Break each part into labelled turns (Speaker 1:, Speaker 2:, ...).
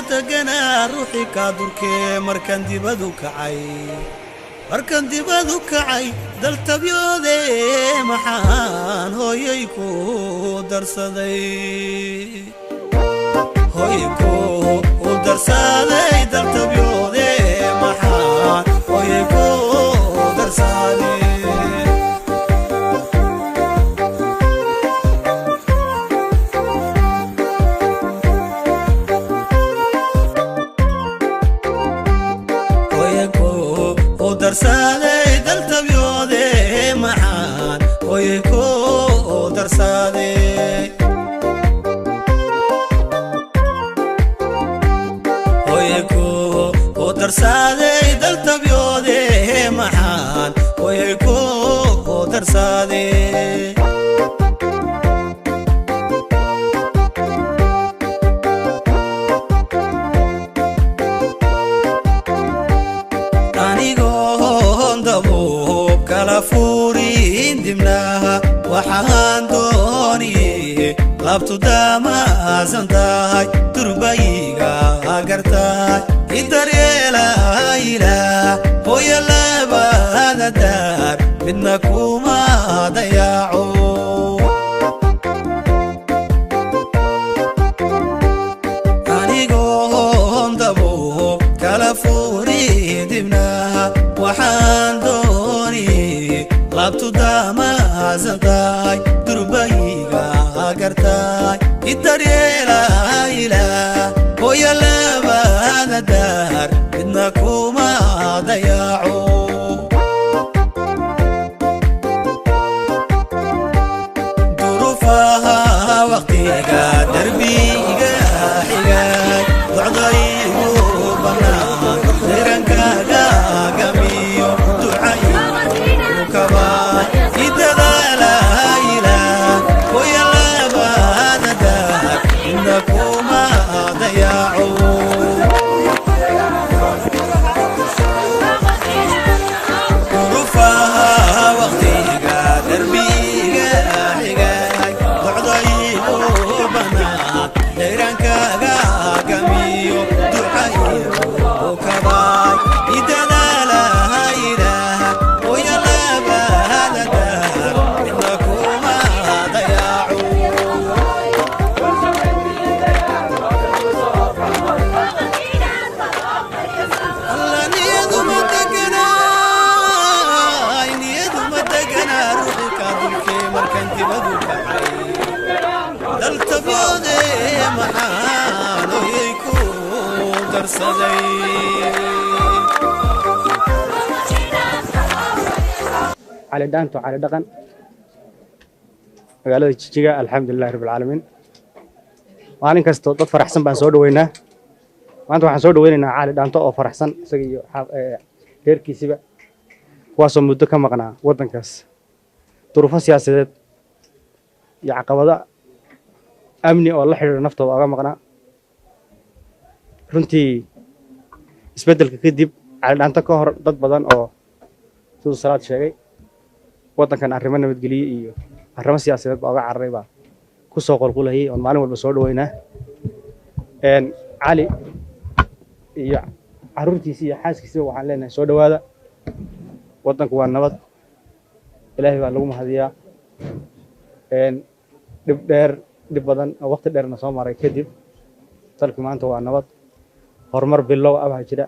Speaker 1: دقنا روحي كادركي مركن دبدو كعي مركن دبدو كعي دلت بيودي محان هويكو درسدي هويكو درسدي دلت بيودي محان هويكو درسدي درسادي دلت بيودي معان ويكو درسادي ويكو درسادي دلت بيودي معان ويكو درسادي فورين دمناها وحان دوني لابتو داما زنداي تربايقا قرتاي إداريلا إلا هو يلا بهذا الدار منكو ما ضياعو أني قوم دبو كالفورين دمناها وحان لابتو داما زنداي دربايقا قرتاي إداريلا إلا هو يلا بهذا الدار إنكو ما ضياعو ظروفها وقتيقا دربيقا حقاي وعضايقو بنان غيرنكا قاميو دعاي
Speaker 2: على دانتو على دقن magaalada Jijjiga alxamdulillaah rabbil caalamiin maalin kasto dad faraxsan baan soo dhaweynaa maanta waxaan soo dhaweynaynaa caali dhaanto oo faraxsan isaga iyo heerkiisiba kuwaasoo muddo ka maqnaa waddankaas duruufo siyaasadeed iyo caqabado amni oo la xiriira naftooda uga maqnaa runtii isbeddelka kadib caali dhaanto ka hor dad badan oo siduu salaad sheegay waddankan arrimo nabadgelyo iyo arrimo siyaasadeed baa uga cararay baa ku soo qolqulayay oo maalin walba soo dhaweynaa cali iyo carruurtiisa iyo xaaskiisa waxaan leenahay soo dhawaada waddanku waa nabad ilaahay baa lagu mahadiyaa dhib badan oo waqti dheerna soo maray kadib dalku maanta waa nabad horumar bilow ah baa jira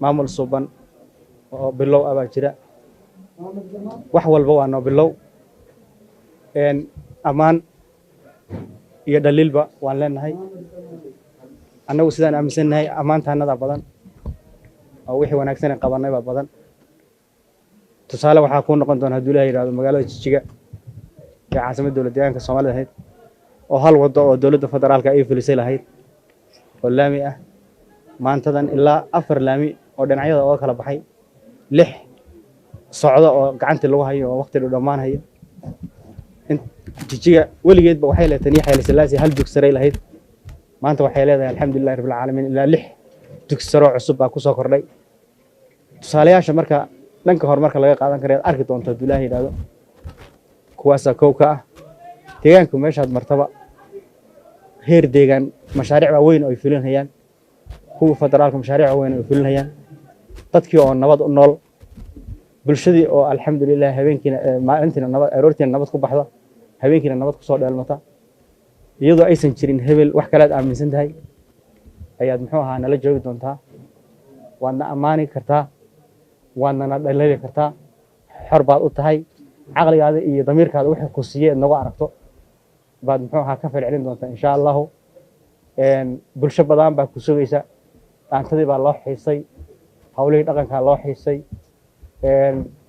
Speaker 2: maamul suuban oo bilow ah baa jira wax walba waa noo bilow ammaan iyo dhaliilba waan leenahay annagu sidaan aaminsannahay ammaantaannada badan oo wixii wanaagsan ee qabannay baa badan tusaale waxaa kuu noqon doona hadduu ilaahay yidhaahdo magaalada Jijjiga ee caasimadda dowladda deegaanka Soomaalida ahayd oo hal wado oo dowladda federaalka ay filisay lahayd oo laami ah maantadan ilaa 4 laami oo dhinacyada oo kala baxay 6 socdo oo gacanta lagu hayo oo waqti dhammaan hayo Jijjiga weligeedba waxay leedahay Haile Selassie hal dugsiray lahayd maanta waxay leedahay alxamdulillaah rabbil caalamiin ilaa 6 dugsiro cusub baa ku soo kordhay tusaalayaasha marka dhanka horumarka laga qaadan karo arki doonto hadduu ilaahay yidhaahdo kuwaasa kow ka ah deegaanku meeshaad martaba heer deegaan mashaariic waaweyn oo ay fulinayaan kuwa federaalka mashaariic waaweyn oo ay fulinayaan dadkii oo nabad u nool bulshadii oo alxamdulilah habeenkiina maalintiina nabad aroortiina nabad ku baxda habeenkiina nabad ku soo dheelmata iyadoo aysan jirin hebel wax kale aad aaminsan tahay ayaad muxuu ahaa nala joogi doontaa waadna ammaani kartaa waadna na dhaleeli kartaa xor baad u tahay caqligaada iyo damiirkaada wixii ku siiyay inagu aragto baad muxuu ahaa ka falcelin doontaa insha allahu bulsho badan baa ku sugaysa dhaantadii baa loo xiisay hawlihii dhaqankaa loo xiisay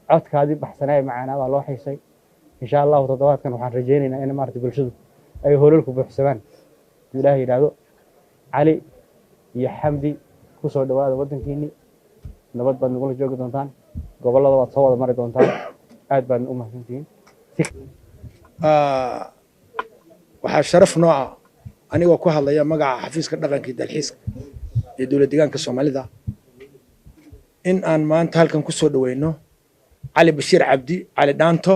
Speaker 2: codkaadii baxsanaa macaanaa baa loo xiisay insha allahu toddobaadkan waxaan rajaynaynaa in maarata bulshadu ay hoolalku buuxsamaan haduu ilaahay yidhaahdo cali iyo xamdi ku soo dhawaada waddankiinii nabad baad nagula joogi doontaan gobollada waad soo wada mari doontaan aad baadna u mahadsantihiin
Speaker 3: waxaa sharaf noo ah anigoo ku hadlaya magaca xafiiska dhaqanka iyo dalxiiska ee dowlad deegaanka soomaalida in aan maanta halkan ku soo dhaweyno cali bashiir cabdi cali dhaanto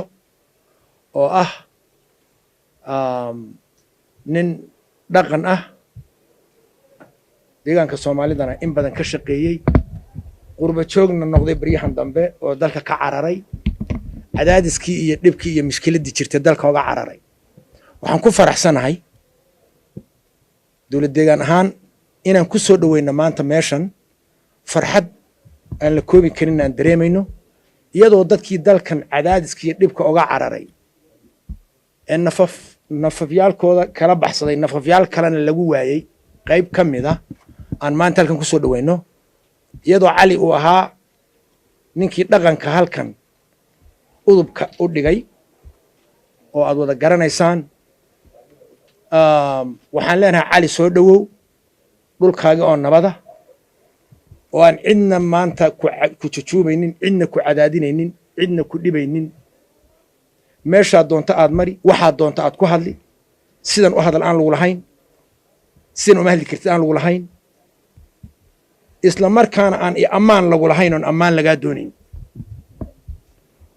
Speaker 3: oo ah nin dhaqan ah deegaanka soomaalidana in badan ka shaqeeyey qurba joogna noqday baryahan dambe oo dalka ka cararay cadaadiskii iyo dhibkii iyo mushkiladdii jirtay dalka oga cararay waxaan ku faraxsanahay dowlad deegaan ahaan inaan ku soo dhaweyno maanta meeshan farxad aan la koobi karin aan dareemayno iyadoo dadkii dalkan cadaadiskii iyo dhibka oga cararay ee nafafyaalkooda kala baxsaday nafafyaal kalena lagu waayey qayb ka mid ah aan maanta halkan ku soo dhaweyno iyadoo cali uu ahaa ninkii dhaqanka halkan udubka u dhigay oo aad wada garanaysaan waxaan leenahay cali soo dhowow dhulkaaga oo nabada oo aan cidna maanta ku jujuubaynin cidna ku cadaadinaynin cidna ku dhibaynin meeshaad doonto aad mari waxaad doonto aad ku hadli sidan u hadal aan lagu lahayn sidan uma hadli kartid aan lagu lahayn isla markaana aan i ammaan lagu lahayn oon ammaan lagaa doonayn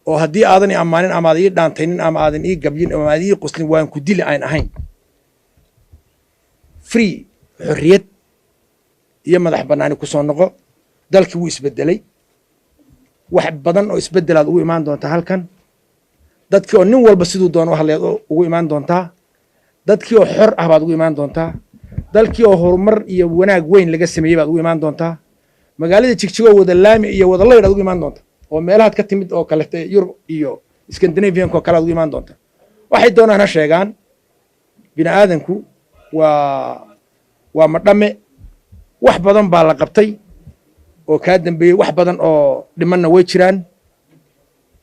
Speaker 3: oo haddii aadan i ammaanin ama aad ii dhaantaynin ama aadan ii gabyin ama aad ii quslin waan ku dili aan ahayn free xorriyad iyo madax bannaani ku soo noqo dalkii wuu isbedelay wax badan oo isbedelaad ugu imaan doontaa halkan dadkii oo nin walba siduu doona u hadlayaad ugu imaan doontaa dadkii oo xor ah baad ugu imaan doontaa dalkii oo horumar iyo wanaag weyn laga sameeyey baad ugu imaan doontaa magaalada jigjigoo wada laami iyo wada laydh aad ugu imaan doontaa oo meelahaad ka timid oo kalete Yurub iyo Scandinavianka oo kale aad ugu imaan doontaa waxay doonaan ha sheegaan bini aadanku waa madhame wax badan baa la qabtay oo kaa dambeeyey wax badan oo dhimanna way jiraan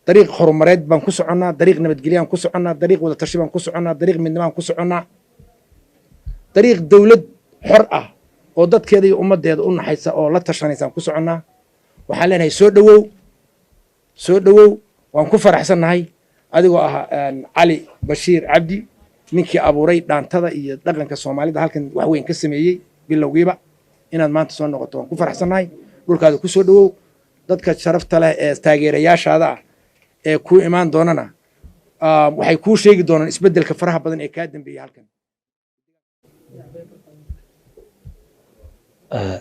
Speaker 3: dariiq horumareed baan ku soconnaa dariiq nabadgelyaan ku soconnaa dariiq wada tashi baan ku soconnaa dariiq midnimo aan ku soconnaa dariiq dawlad xor ah oo dadkeeda iyo ummaddeeda u naxaysa oo la tashanaysa aan ku soconnaa waxaan leenahay soo dhowow waan ku faraxsannahay adigoo ah cali bashiir cabdi ninkii abuuray dhaantada iyo dhaqanka soomaalida halkan wax weyn ka sameeyey bilowgiiba inaad maanta soo noqoto waan ku faraxsannahay dhulkaada ku soo dhowow dadka sharafta leh ee taageerayaashaada ah ee kuu imaan doonana waxay kuu sheegi doonaan isbeddelka faraha badan ee kaa dambeeyey halkan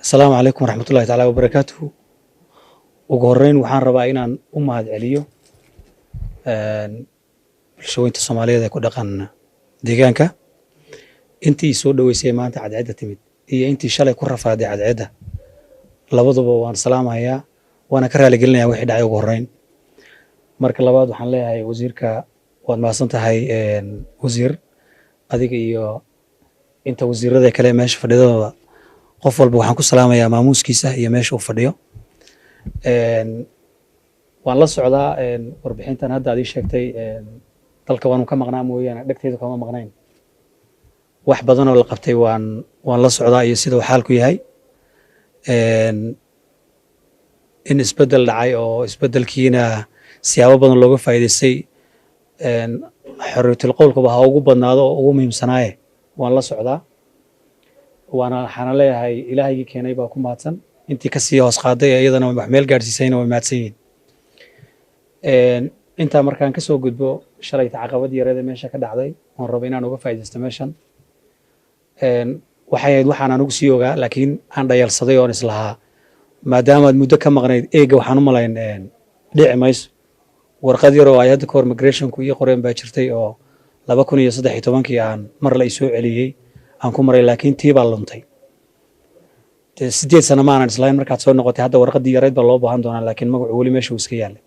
Speaker 4: asalaamu calaykum waraxmatullahi tacaala wabarakaatuhu ugu horreyn waxaan rabaa inaan u mahad celiyo bulshooyinta soomaaliyeed ee ku dhaqan deegaanka intii soo dhoweysay maanta cadceedda timid iyo intii shalay ku rafaaday cadceedda labaduba waan salaamayaa waana ka raaligelinayaa wixii dhacay ugu horreyn marka labaad waxaan leeyahay wasiirka waad mahadsan tahay wasiir adiga iyo inta wasiirada kale meesha fadhidooda qof walba waxaan ku salaamayaa maamuuskiisa iyo meesha uu fadhiyo waan la socdaa warbixintan hadda aad ii sheegtay dalka waanu ka maqnaa mooyaane dhegteedu kama maqnayn wax badan oo la qabtay waan la socdaa iyo sida uu xaalku yahay in isbeddel dhacay oo isbeddelkiina siyaabo badan looga faa'iidaystay xorriyatul qowlkuba ha ugu badnaado oo ugu muhiimsanaaye waan la socdaa waxaana leeyahay ilaahaygi keenay baa ku mahadsan intii kasii hoos qaaday ee iyadana wax meel gaadhsiisayna way mahadsan yihiin intaa markaan kasoo gudbo shalayta caqabad yareeda meesha ka dhacday oon rabo inaan uga faa'iidaysto meeshan waxay ahayd waxaan anugu sii ogaa laakiin aan dhayalsaday oon islahaa maadaamaad muddo ka maqnayd eega waxaan u malayn dhici mayso warqad yar oo ay hadda kahor migrationku ii qoreen baa jirtay oo 2013 aan mar la isoo celiyey aan ku maray laakiin tii baa luntay 8 sano maanan islahayn markaad soo noqotay hadda warqadii yarayd baa loo baahan doonaa laakiin magacu weli meesha uu iska yaalay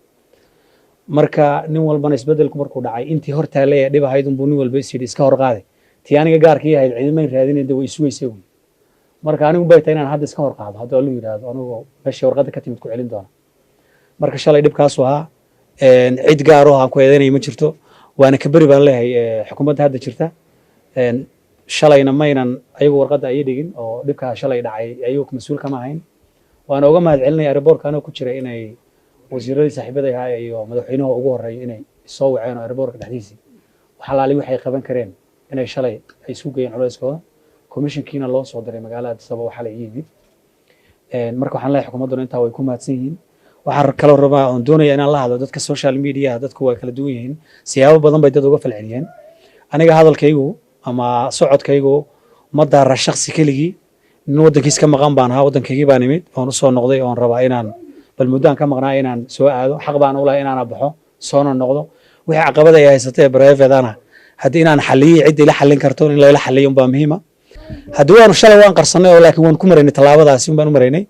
Speaker 4: marka nin walbana isbedelku markuu dhacay intii hor taalay ee dhib ahayd unbuu nin walba is yidhi iska hor qaaday tii aniga gaarkii ahayd ciidamayn raadinayda way isugaysay wey marka anigu bay tahay inaan hadda iska hor qaado hadduu allu yidhaahdo anigoo meeshii warqadda ka timid ku celin doona marka shalay dhibkaasu ahaa cid gaar oo aan ku eedaynaya ma jirto waana ka beri baan leeyahay xukuumadda hadda jirta shalayna maynan ayagu warqadda ay dhigin oo dhibkaa shalay dhacay ayagu mas-uul kama ahayn waana uga mahad celinaya airboortka anoo ku jira inay wasiiradii saaxiibada ahaa iyo madaxweynaha ugu horeeyay inay soo waceen oo airboortka dhexdiisii waxalaali waxay qaban kareen inay shalay ay isu geeyeen culayskooda commissionkiina loo soo diray magaalada Addis Ababa waxa la yimid marka waxaan leeyahay xukuumadduna intaa way ku mahadsan yihiin waxaan kaloo rabaa oon doonaya inaan la hadlo dadka social media dadku way kala duwan yihiin siyaabo badan bay dad uga falceliyeen aniga hadalkaygu ama socodkaygu ma daara shakhsi keligii nin waddankiis ka maqan baan ahaa waddankaygii baan imid oon u soo noqday oon rabaa inaan bal muddaan ka maqnaa inaan soo aado xaq baan u lahay inaan baxo soona noqdo wixii caqabada ay haysatay private-ana haddii inaan xalliyo cid ila xallin karto in layla xalliyo unbaa muhiima haddii waanu shalay waan qarsanay oo laakiin waan ku maraynay tallaabadaasi unbaan u maraynay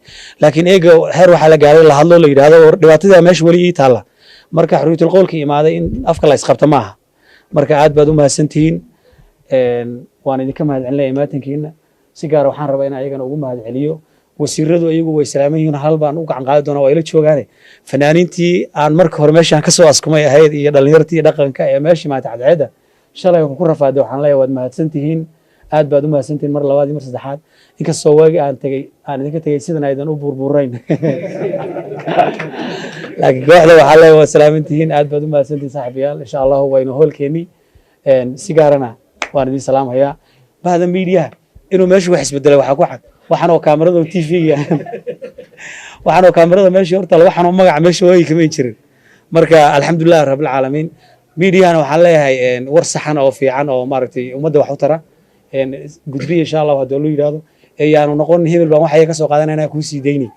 Speaker 4: laakiin eega heer waxaa la gaaray la hadlo la yidhaahdo dhibaatadii meesha weli ii taalla marka xorriyatul qowlka imaaday in afka la isqabta maaha marka aad baad u mahadsantihiin waan idinka mahad celinaya imaatankiina si gaara waxaan rabaa inaan ayagana ugu mahad celiyo wasiiradu iyagu way salaaman yihiin hal baan u gacan qaadi doonaa waa ila joogaane fanaaniintii aan marka hore meeshaan ka soo askumay ahayd iyo dhallinyartii dhaqanka ee meeshii maanta cadceedda shalay ku rafaaday waxaan leeyahay waad mahadsantihiin aad baad u mahadsantihiin mar labaad iyo mar saddexaad inkastoo waagi aan idinka tegey sidan aydan u buurbuurayn laakiin kooxda waxaa leeyahay waad salaamantihiin aad baad u mahadsantihiin saaxiibayaal insha allahu waynu hoolkeennii si gaarana waan idin salaamhayaa bahda miidiyaha inuu meeshu wax isbedelay waxaa ku cad waxaan oo kaamirada TV-ga waxaan oo kaamirada meesha horta waxaan oo magaca meesha way kama jirin marka alxamdulillah rabbil caalamiin miidiyahana waxaan leeyahay war saxan oo fiican oo maaragtay ummadda wax u tara gudbiya insha Allah haddii loo yiraahdo yaanu noqon hebel baan waxay ka soo qaadanaynaa ku sii deynay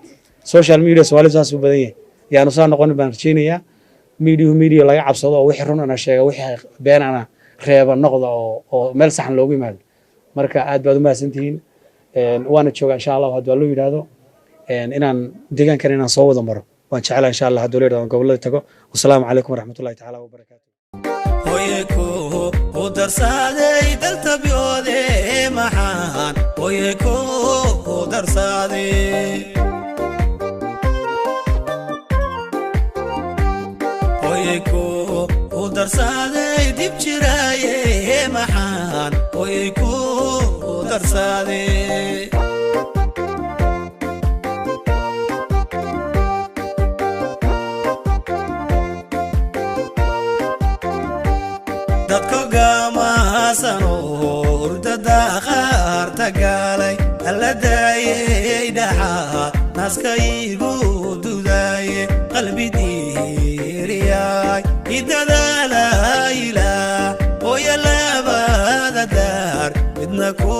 Speaker 4: social media Soomaalidu saas u badan yahay yaanu soo noqon baan rajeynayaa media laga cabsado oo wixii run ana sheega wixii been ana reeba noqdo oo meel saxan loogu yimaado marka aad baad u mahadsantihiin waana joogaa insha Allah haddii loo yiraahdo inaan deegaankan inaan soo wada maro waan jecelahay insha Allah haddii loo yiraahdo gobolada tago wassalaamu calaykum waraxmatullaahi tacaala wabarakaatuh
Speaker 1: hoyku u darsaday dalta biyoode maxaan hoyku u darsaday hoyku u darsaday dib jiraaye maxaan hoyku u darsaday dadka gamasano urdada qaarta galay alla daayay dhaxa naskaygu dudaye qalbi diiriyay idada la ila oo yalaba dar midna ku